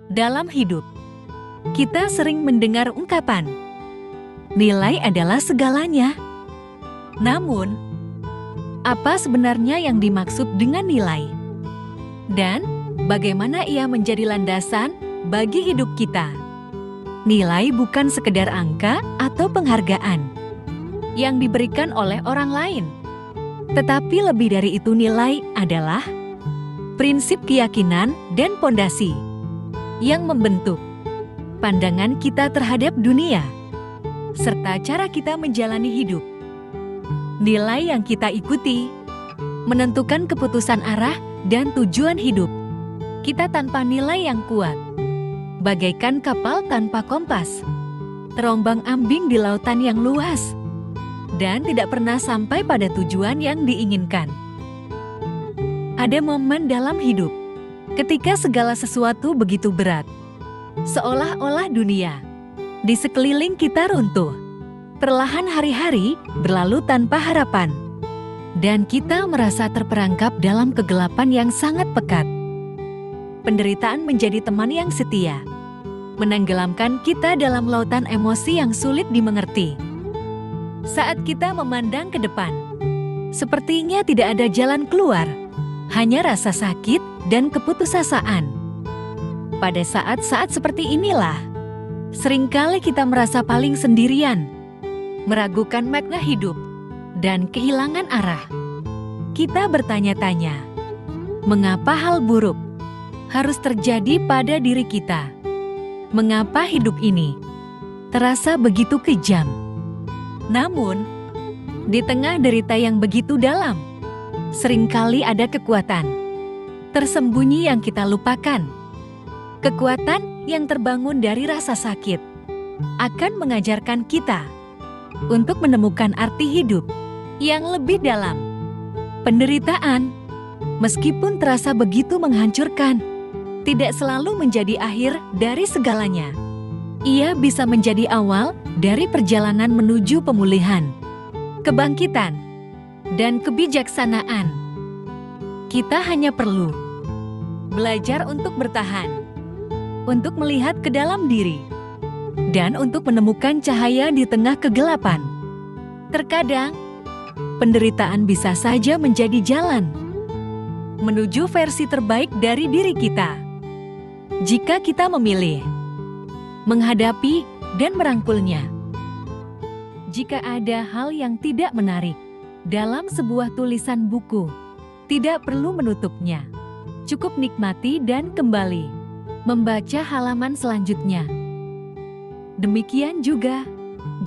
Dalam hidup, kita sering mendengar ungkapan, nilai adalah segalanya. Namun, apa sebenarnya yang dimaksud dengan nilai? Dan bagaimana ia menjadi landasan bagi hidup kita? Nilai bukan sekedar angka atau penghargaan yang diberikan oleh orang lain. Tetapi lebih dari itu, nilai adalah prinsip keyakinan dan pondasi yang membentuk pandangan kita terhadap dunia, serta cara kita menjalani hidup. Nilai yang kita ikuti menentukan keputusan arah dan tujuan hidup kita. Tanpa nilai yang kuat, bagaikan kapal tanpa kompas, terombang-ambing di lautan yang luas, dan tidak pernah sampai pada tujuan yang diinginkan. Ada momen dalam hidup ketika segala sesuatu begitu berat, seolah-olah dunia di sekeliling kita runtuh. Perlahan hari-hari berlalu tanpa harapan, dan kita merasa terperangkap dalam kegelapan yang sangat pekat. Penderitaan menjadi teman yang setia, menenggelamkan kita dalam lautan emosi yang sulit dimengerti. Saat kita memandang ke depan, sepertinya tidak ada jalan keluar, hanya rasa sakit dan keputusasaan. Pada saat-saat seperti inilah, seringkali kita merasa paling sendirian, meragukan makna hidup, dan kehilangan arah. Kita bertanya-tanya, mengapa hal buruk harus terjadi pada diri kita? Mengapa hidup ini terasa begitu kejam? Namun, di tengah derita yang begitu dalam, seringkali ada kekuatan tersembunyi yang kita lupakan. Kekuatan yang terbangun dari rasa sakit akan mengajarkan kita untuk menemukan arti hidup yang lebih dalam. Penderitaan, meskipun terasa begitu menghancurkan, tidak selalu menjadi akhir dari segalanya. Ia bisa menjadi awal dari perjalanan menuju pemulihan, kebangkitan, dan kebijaksanaan. Kita hanya perlu belajar untuk bertahan, untuk melihat ke dalam diri, dan untuk menemukan cahaya di tengah kegelapan. Terkadang, penderitaan bisa saja menjadi jalan menuju versi terbaik dari diri kita. Jika kita memilih menghadapi dan merangkulnya. Jika ada hal yang tidak menarik dalam sebuah tulisan buku, tidak perlu menutupnya. Cukup nikmati dan kembali membaca halaman selanjutnya. Demikian juga,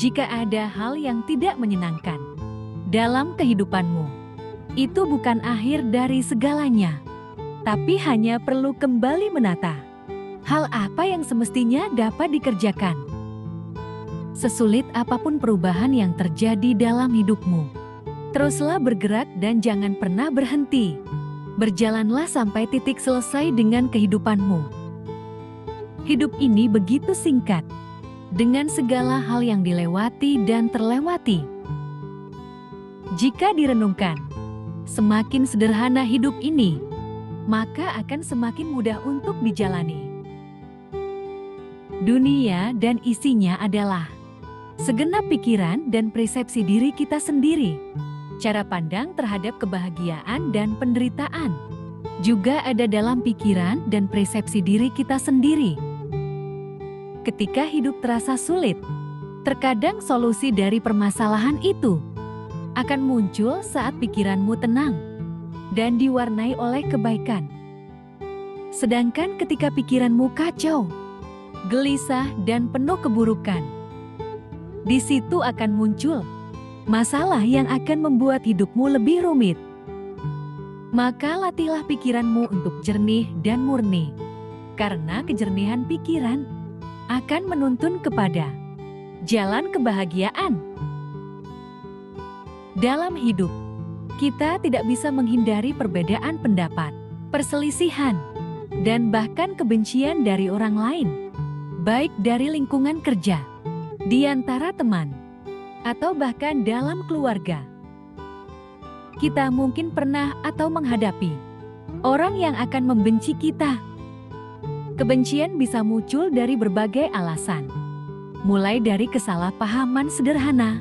jika ada hal yang tidak menyenangkan dalam kehidupanmu, itu bukan akhir dari segalanya, tapi hanya perlu kembali menata hal apa yang semestinya dapat dikerjakan. Sesulit apapun perubahan yang terjadi dalam hidupmu, teruslah bergerak dan jangan pernah berhenti. Berjalanlah sampai titik selesai dengan kehidupanmu. Hidup ini begitu singkat, dengan segala hal yang dilewati dan terlewati. Jika direnungkan, semakin sederhana hidup ini, maka akan semakin mudah untuk dijalani. Dunia dan isinya adalah segenap pikiran dan persepsi diri kita sendiri. Cara pandang terhadap kebahagiaan dan penderitaan juga ada dalam pikiran dan persepsi diri kita sendiri. Ketika hidup terasa sulit, terkadang solusi dari permasalahan itu akan muncul saat pikiranmu tenang dan diwarnai oleh kebaikan. Sedangkan ketika pikiranmu kacau, gelisah, dan penuh keburukan, di situ akan muncul masalah yang akan membuat hidupmu lebih rumit. Maka latihlah pikiranmu untuk jernih dan murni, karena kejernihan pikiran akan menuntun kepada jalan kebahagiaan. Dalam hidup, kita tidak bisa menghindari perbedaan pendapat, perselisihan, dan bahkan kebencian dari orang lain, baik dari lingkungan kerja, di antara teman, atau bahkan dalam keluarga. Kita mungkin pernah atau menghadapi orang yang akan membenci kita Kebencian bisa muncul dari berbagai alasan, mulai dari kesalahpahaman sederhana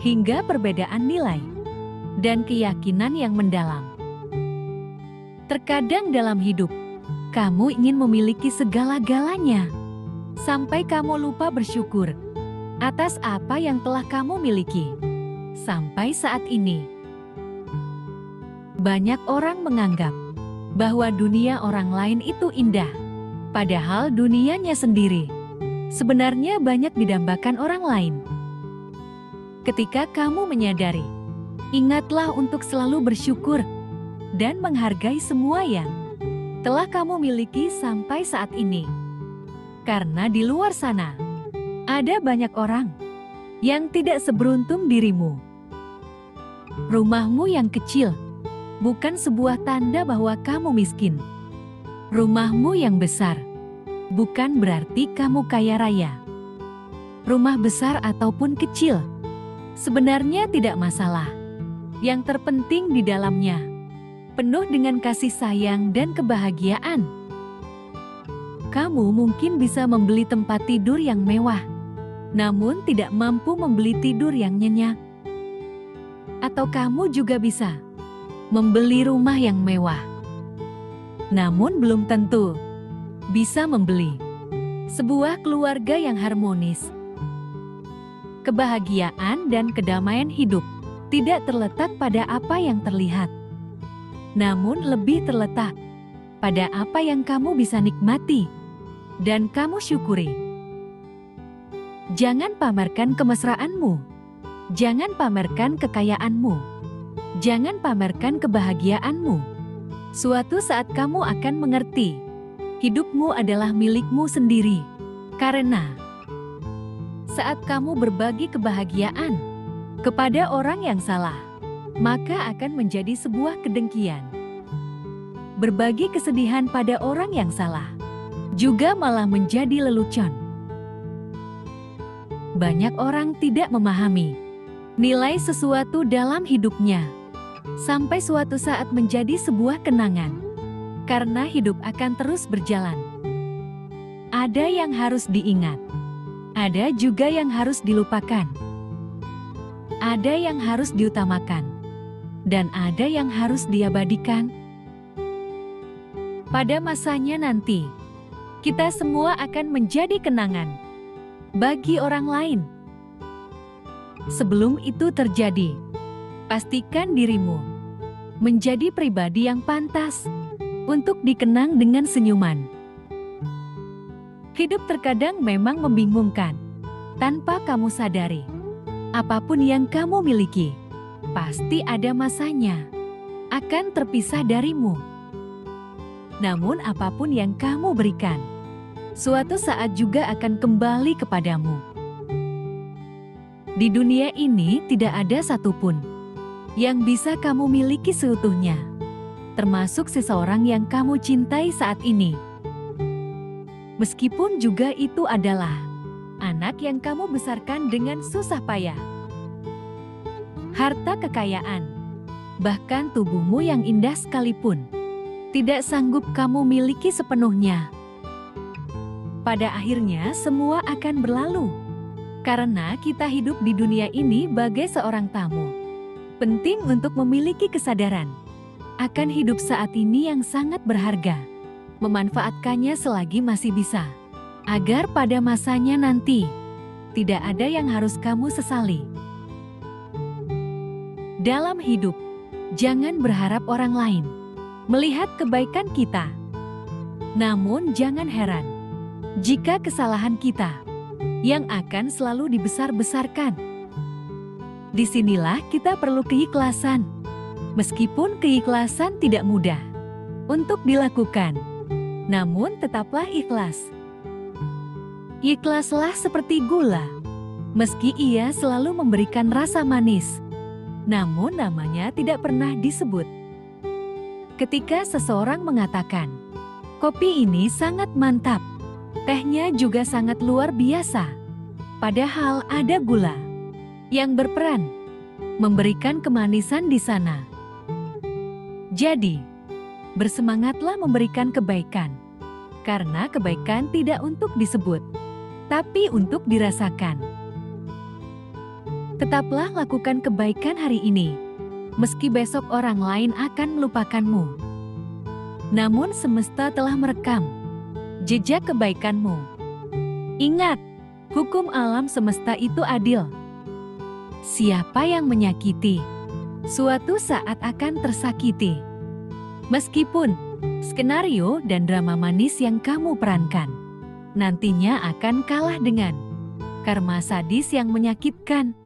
hingga perbedaan nilai dan keyakinan yang mendalam. Terkadang dalam hidup, kamu ingin memiliki segala-galanya, sampai kamu lupa bersyukur atas apa yang telah kamu miliki. Sampai saat ini, banyak orang menganggap bahwa dunia orang lain itu indah, padahal dunianya sendiri sebenarnya banyak didambakan orang lain. Ketika kamu menyadari, ingatlah untuk selalu bersyukur dan menghargai semua yang telah kamu miliki sampai saat ini. Karena di luar sana, ada banyak orang yang tidak seberuntung dirimu. Rumahmu yang kecil bukan sebuah tanda bahwa kamu miskin. Rumahmu yang besar bukan berarti kamu kaya raya. Rumah besar ataupun kecil sebenarnya tidak masalah. Yang terpenting di dalamnya penuh dengan kasih sayang dan kebahagiaan. Kamu mungkin bisa membeli tempat tidur yang mewah, namun tidak mampu membeli tidur yang nyenyak. Atau kamu juga bisa membeli rumah yang mewah, namun belum tentu bisa membeli sebuah keluarga yang harmonis. Kebahagiaan dan kedamaian hidup tidak terletak pada apa yang terlihat, namun lebih terletak pada apa yang kamu bisa nikmati dan kamu syukuri. Jangan pamerkan kemesraanmu, jangan pamerkan kekayaanmu, jangan pamerkan kebahagiaanmu. Suatu saat kamu akan mengerti, hidupmu adalah milikmu sendiri. Karena saat kamu berbagi kebahagiaan kepada orang yang salah, maka akan menjadi sebuah kedengkian. Berbagi kesedihan pada orang yang salah juga malah menjadi lelucon. Banyak orang tidak memahami nilai sesuatu dalam hidupnya, sampai suatu saat menjadi sebuah kenangan. Karena hidup akan terus berjalan. Ada yang harus diingat, ada juga yang harus dilupakan. Ada yang harus diutamakan, dan ada yang harus diabadikan. Pada masanya nanti, kita semua akan menjadi kenangan bagi orang lain. Sebelum itu terjadi, pastikan dirimu menjadi pribadi yang pantas untuk dikenang dengan senyuman. Hidup terkadang memang membingungkan. Tanpa kamu sadari, apapun yang kamu miliki pasti ada masanya akan terpisah darimu. Namun apapun yang kamu berikan, suatu saat juga akan kembali kepadamu. Di dunia ini tidak ada satupun yang bisa kamu miliki seutuhnya, termasuk seseorang yang kamu cintai saat ini. Meskipun juga itu adalah anak yang kamu besarkan dengan susah payah. Harta kekayaan, bahkan tubuhmu yang indah sekalipun, tidak sanggup kamu miliki sepenuhnya. Pada akhirnya semua akan berlalu, karena kita hidup di dunia ini bagai seorang tamu. Penting untuk memiliki kesadaran akan hidup saat ini yang sangat berharga, memanfaatkannya selagi masih bisa, agar pada masanya nanti tidak ada yang harus kamu sesali. Dalam hidup, jangan berharap orang lain melihat kebaikan kita. Namun jangan heran jika kesalahan kita yang akan selalu dibesar-besarkan. Disinilah kita perlu keikhlasan, meskipun keikhlasan tidak mudah untuk dilakukan. Namun tetaplah ikhlas. Ikhlaslah seperti gula, meski ia selalu memberikan rasa manis, namun namanya tidak pernah disebut. Ketika seseorang mengatakan, kopi ini sangat mantap, tehnya juga sangat luar biasa, padahal ada gula yang berperan memberikan kemanisan di sana. Jadi, bersemangatlah memberikan kebaikan Karena kebaikan tidak untuk disebut, tapi untuk dirasakan. Tetaplah lakukan kebaikan hari ini, meski besok orang lain akan melupakanmu. Namun semesta telah merekam jejak kebaikanmu. Ingat, hukum alam semesta itu adil. Siapa yang menyakiti, suatu saat akan tersakiti. Meskipun skenario dan drama manis yang kamu perankan nantinya akan kalah dengan karma sadis yang menyakitkan.